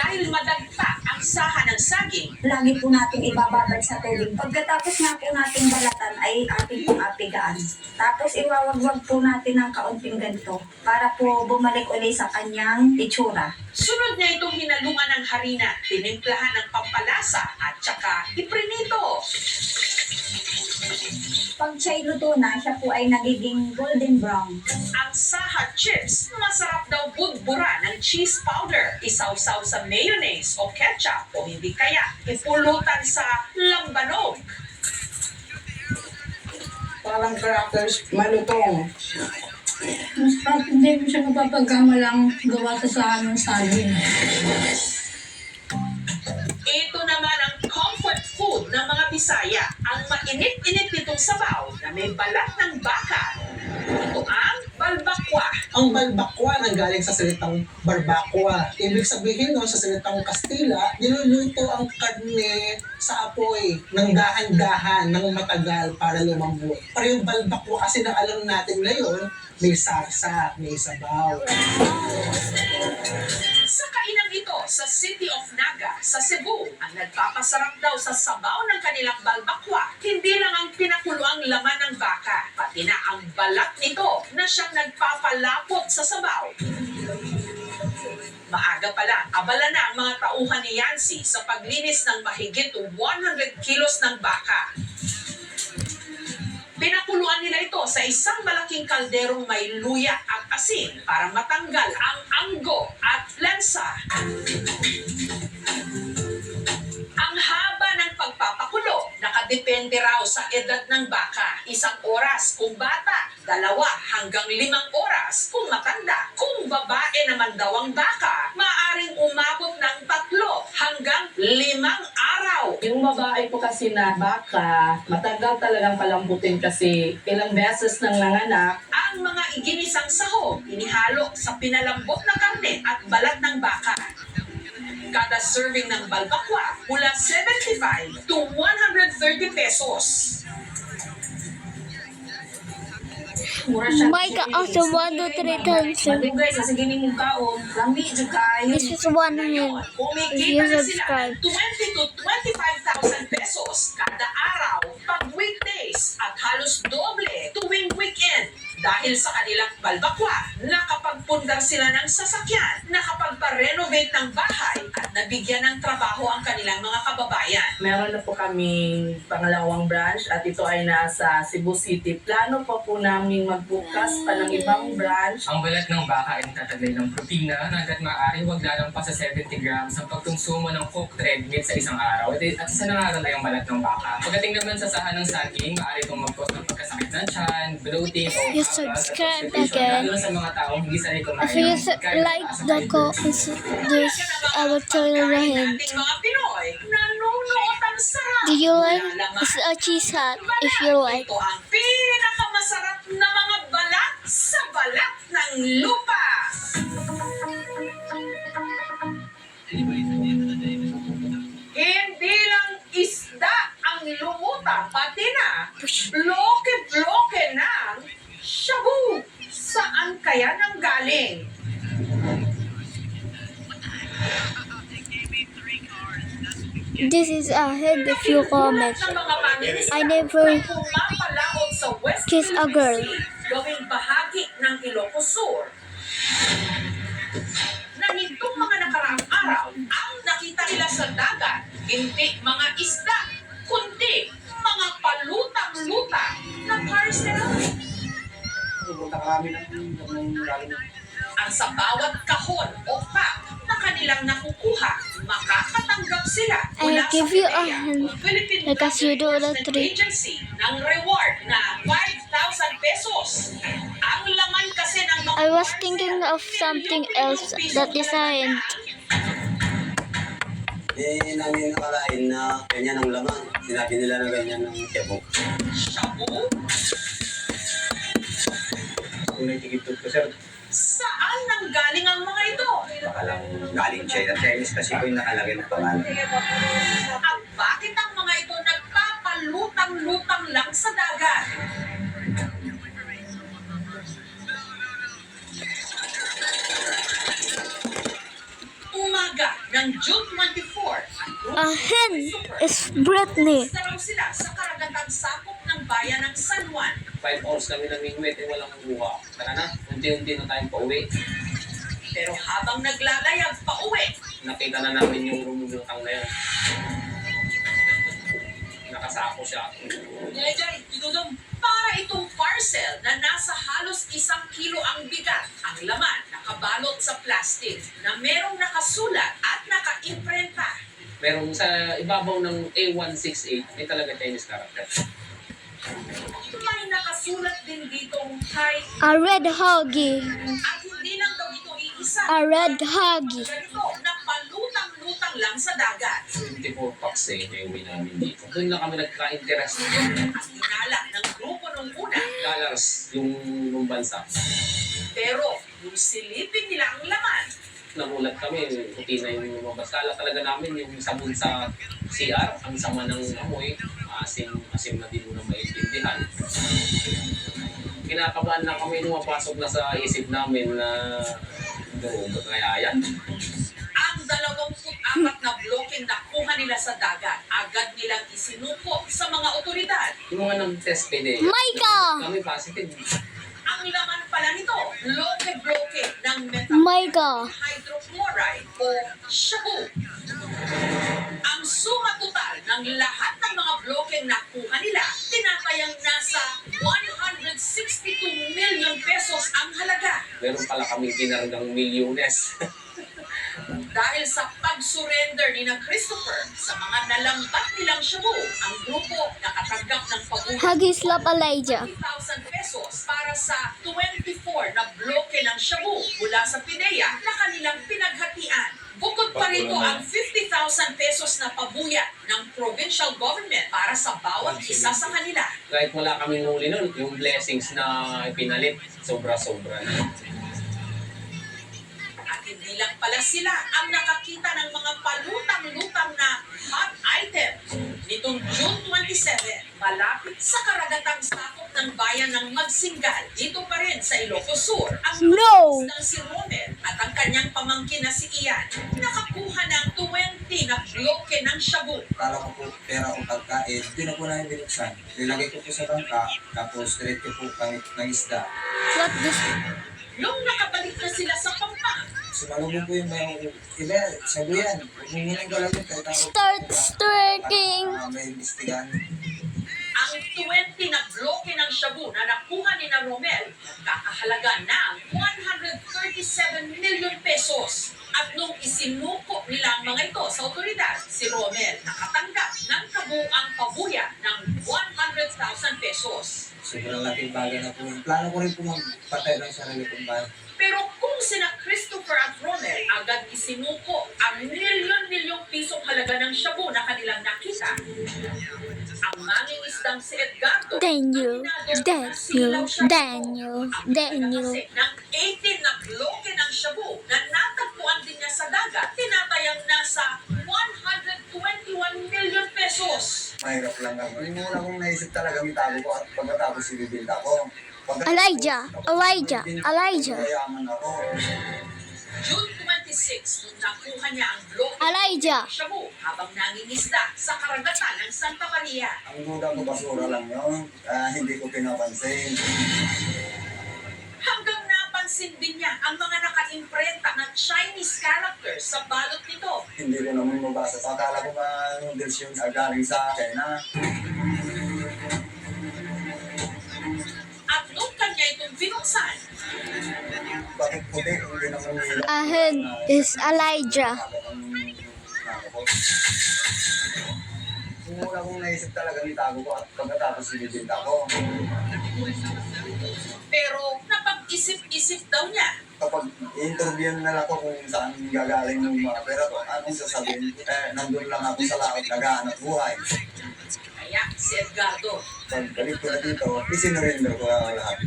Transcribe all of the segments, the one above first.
Dahil madagta ang saha ng saging, Lagi po natin ibababad sa tubig. Pagkatapos nga po natin balatan ay ating pong apigaan. Tapos iwawagwag po natin ng kaunting ganito para po bumalik uli sa kanyang itsura. sunod niya itong hinalungan ng harina, tinimplahan ng pampalasa at saka iprinito. Pag siya'y luto na, siya po ay nagiging golden brown. Ang saha chips, masarap daw budbura ng cheese powder. Isawsaw sa mayonnaise o ketchup o hindi kaya ipulutan sa lambanog. Parang crackers, malutong. Masarap, hindi mo siya mapapagkamalang gawa sa sahan ng saging. Ito naman ang comfort food ng mga Bisaya, ang mainit-init nitong sabaw na may balat ng baka. Ito ang balbakwa. Ang balbakwa nanggaling sa salitang barbakwa. Ibig sabihin no, sa salitang Kastila, niluluto ang karne sa apoy ng dahan-dahan, ng matagal para lumambot. Pero yung balbakwa kasi na alam natin ngayon, may sarsa, may sabaw. Sa kainang ito sa City of Naga, sa Cebu, ang nagpapasarap daw sa sabaw ng kanilang balbakwa, hindi lang ang pinakulo ang laman ng baka, pati na ang balat nito na siyang nagpapalapot sa sabaw. Maaga pa lang, abala na ang mga tauhan ni Yancy sa paglinis ng mahigit 100 kilos ng baka. Pinakuluan nila ito sa isang malaking kalderong may luya at asin para matanggal ang anggo at lansa. Ang haba ng pagpapakulo, nakadepende raw sa edad ng baka. 1 oras kung bata, 2 hanggang 5 oras kung matanda. Kung babae naman daw ang baka, maaaring umabot ng 3 hanggang 5 araw. Yung babae po kasi na baka, matagal talagang palambutin kasi ilang beses nang nanganak. Ang mga iginisang sahog, inihalo sa pinalambot na karne at balat ng baka. Kada serving ng balbakwa, mula 75 to 130 pesos. Mura siya. Mike also 1 to 3 times. Madugay sa sige ning kaon. Lami jud kaayo. This is 100. Kumikita na sila subscribe. 20 to 25,000 pesos kada araw pag weekdays at halos doble tuwing weekend. Dahil sa kanilang balbakwa, nakapagpundar sila ng sasakyan, nakapagpa-renovate ng bahay at nabigyan ng trabaho ang kanilang mga kababayan. Meron na po kaming pangalawang branch at ito ay nasa Cebu City. Plano pa po namin magbukas pa ng ibang branch. Ang balat ng baka ay nagtataglay ng protina na hanggat maaari huwag lalampas sa 70 grams ang pagkonsumo ng cooked red meat sa isang araw. At isa na nga ay ang balat ng baka. Pagdating naman sa sahan ng saging, maaari itong mag-cause ng pagkasakit ng tiyan, bloating, o You subscribe again. lalo na sa mga taong hindi sanay kumain. If you like the this, I will tell you the hint. Ating mga Pinoy, nanonood ang sarap. Do you like Lalaman it's a cheese hat? If you like. Ito ang pinakamasarap na mga balat sa balat ng lupa. Hindi lang isda ang lumuta, pati na bloke-bloke ng shabu. Saan kaya nang galing? This is a hint if you comment. Ng mga mangingisda I never ay pumapalaot sa West kiss a Philippine girl. Sea, gawing bahagi ng Ilocos Sur. Na nitong mga nakaraang araw, ang nakita nila sa dagat, hindi mga isda, kundi mga palutang-lutang na karstela. Pupunta kami ng lalim. Ang sa bawat kahon o pack na kanilang nakukuha, makakatanggap sila mula I give sa you a PIDEA hint, o Philippine because Drug you do the Enforcement trick. Agency ng reward na 5,000 pesos. Ang laman kasi ng mga I was parcel, thinking of something else that is a hint. Namin nakalain na ganyan ang laman. Sinabi nila na ganyan ang tiyabok. Shabu? Kung nagtigitod ko, sir, Saan nanggaling ang mga ito? baka lang galing China. Chinese kasi po yung nakalagay ng pangalan. At bakit ang mga ito nagpapalutang-lutang lang sa dagat? Umaga na ng June 24, ang grupo A hen is Britney. isda raw sila sa karagatang sakop ng bayan ng San Juan. 5 hours kami namingwit, walang buha. Tara na, unti-unti na tayong pauwi. Pero habang naglalayag pa uwi, Nakita na namin yung rumulutang na yan. Nakasako siya. para itong parcel na nasa halos 1 kilo ang bigat, ang laman nakabalot sa plastic na merong nakasulat at naka-imprenta. Meron sa ibabaw ng A168, may talaga Chinese character. May nakasulat din ditong hi A red huggy. at hindi lang daw ito iisa. A red huggy. Ganito na palutang-lutang lang sa dagat. 24 packs na uwi namin dito. Doon na kami nagka-interest. Ang hinala ng grupo nung una. Dollars yung bansa. Pero nung silipin nila ang laman, Nagulat kami, puti na yung lumabas. Kala talaga namin yung sabon sa CR, ang sama ng amoy, asim na di mo na maintindihan. Kinakabahan na kami nung mapasok na sa isip namin na droga kaya yan. ang 24 na blokeng nakuha nila sa dagat, agad nilang isinuko sa mga otoridad. Yung mga nag-test PDEA, Micah! kami positive. Ang laman pala nito, bloke-bloke ng Micah! hydrochloride o shabu. Ang suma total ng lahat ng mga blokeng nakuha nila, tinatayang nasa 162 million pesos ang halaga. Meron pala kaming kinargang milyones. Dahil sa pag-surrender ni na Christopher sa mga nalambat nilang shabu, ang grupo nakatanggap ng pabuhay Huggy slap Elijah. 50,000 pesos para sa 24 na bloke ng shabu mula sa PIDEA na kanilang pinaghatian. Bukod pa rito ang 50,000 pesos na pabuya ng provincial government para sa bawat isa sa kanila. Kahit wala kaming huli nun, yung blessings na pinalit, sobra-sobra na. At hindi lang pala sila ang nakakita ng mga palutang-lutang na hot item. Nitong June 27, malapit sa karagatang sakop ng bayan ng Magsingal, dito pa rin sa Ilocos Sur, ang No! ng si Romel at ang kanyang pamangkin na si Ian, nakakuha ng 20 na bloke ng shabu. Kala ko po pera o pagkain, hindi na po namin binuksan. Nilagay ko po sa bangka, tapos diretso po kami ng isda. What this? Nung nakabalik na sila sa Pampang, Sumalubong po yung may iba, sabi yan, huwag mo munang galawin kahit ako. Start twerking. May imbestigahan. ang 20 na bloke ng shabu na nakuha ni na Romel, nagkakahalaga ng 137 million pesos. At nung isinuko nila ang mga ito sa otoridad, si Romel nakatanggap ng kabuang pabuya ng 100,000 pesos. Sobrang laking bagay na po yun. Plano ko rin po magpatay ng sarili kong bahay. Pero kung sina Christopher at Romel agad isinuko ang milyon-milyong pisong halaga ng shabu na kanilang nakita, ang mangingisdang si Edgardo, Daniel, Daniel, Daniel, Daniel. ng 18 na bloke ng shabu na natagpuan din niya sa dagat, tinatayang nasa 121 million pesos. Mahirap lang ako. Yung muna kong naisip talaga, itago ko at pagkatapos ibibinta ko. Elijah, Elijah, Elijah. Mayaman ako. June 26, nung nakuha niya ang bloke Elijah. ng shabu habang nangingisda sa karagatan ng Santa Maria. Ang duda ko basura lang yun. Hindi ko pinapansin. Hanggang napansin din niya ang mga naka-imprenta na Chinese characters sa balot nito. Hindi ko naman mabasa. Akala ko nga noodles yun galing sa China. At nung kanya itong binuksan, Bakit puti? Hindi naman nila. A hen is Elijah. Yung una kong naisip talaga, itago ko at pagkatapos ibibinta ko. pero napag-isip-isip daw niya. Kapag i-interview na lang ako kung saan gagaling yung mga pera ko, anong sasabihin? Nandun lang ako sa laot, naghahanap buhay. Kaya si Edgardo, Pagkalit ko na dito, isinurinder ko na lahat.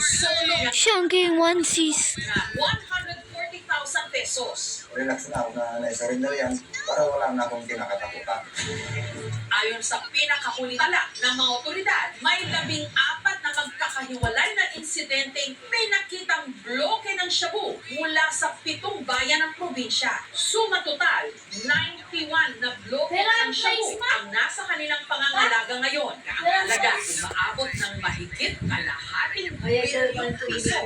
solo na Shanking onesies. 140,000 pesos. Relax na ako na naisurrender yan para wala na akong kinakatakutan. Ayon sa pinakahuli tala ng mga otoridad, may 14 na magkakasama pagkakahiwalay na insidente, may nakitang bloke ng shabu mula sa 7 bayan ng probinsya. Suma total, 91 na bloke ng shabu ang nasa kanilang pangangalaga ngayon. Ang halaga umaabot ng mahigit kalahating bilyong piso.